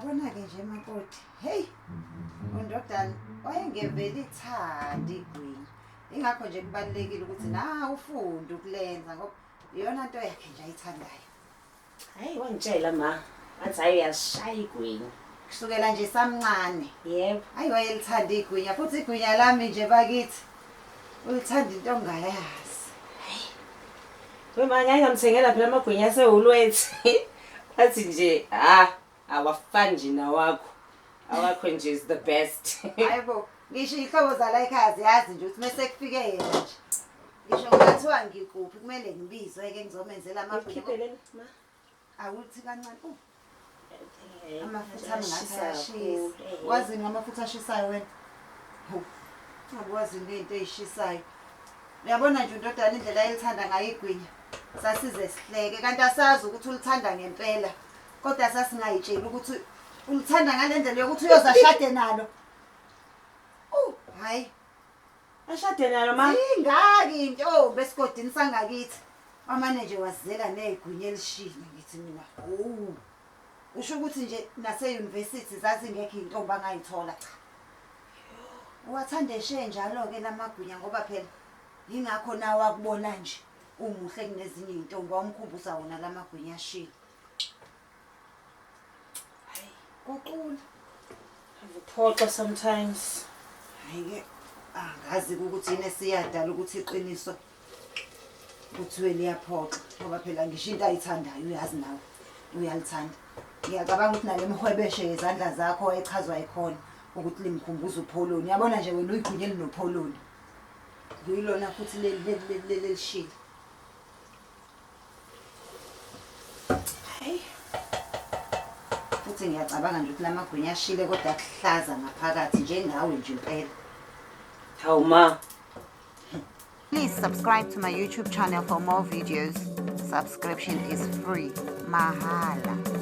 Uyabona-ke nje Makoti, hey, undodana wayengevele ithanda igwinya. Ingakho nje kubalulekile ukuthi na ufunde ukulenza ngoba iyona nto yakhe nje ayithandayo. Hayi wangitshela ma, wathi hayi uyashaya igwinya. Kusukela nje samncane. Yebo. Hayi wayelithanda igwinya futhi igwinya lami nje bakithi. Ulithanda into ongayazi. Wema ngeke ngamthengela phela amagwinya asehulwethi. Athi nje awafani nje nawakho. Awakho nje is the best. Hayibo, ngisho ihlobo zala ekhaya ziyazi nje ukuthi mase kufike yena nje. Ngisho ngathiwa ngikuphi kumele ngibizwe-ke ngizomenzela amagwinya. Ikhiphele ma. Awuthi kancane. Amafutha Ayashisa angashisa. Wazi ngamafutha ashisayo wena? Ngabuwazi into ezishisayo. Uyabona nje undodana indlela ayilithanda ngayo igwinya. Sasize sihleke kanti asazi ukuthi ulithanda ngempela. Kodwa sasingayitsheli ukuthi ulithanda ngalendlela yokuthi uyozashade nalo. Hayi. Ashade nalo ma. Ingaki into besigodini sangakithi. Amane nje wazela negwinya elishini ngithi mina. Usho ukuthi nje nase university zazingekho intombi angayithola cha. Uwathande njalo ke lamagwinya ngoba phela ingakho nawe akubona nje umuhle kunezinye intombi wamkhumbuza wona lamagwinya ashila. Hayi, kuqula. Ngiphoxa sometimes. Hayi ke angazi ukuthi yini esiyadala ukuthi iqiniso kuthiwe liyaphoxa ngoba phela ngisho into ayithandayo uyazi nawe uyalithanda. Ngiyacabanga ukuthi nale mhwebeshe yezandla zakho echazwa ikhona ukuthi limkhumbuza upholoni. Uyabona nje wena uyigwinya elinopholoni. Kuyilona futhi lelishila. Hey. Futhi ngiyacabanga nje ukuthi lamagwinya ashile kodwa kuhlaza ngaphakathi njengawe nje impela. Hawu ma. Please subscribe to my YouTube channel for more videos. Subscription is free. Mahala.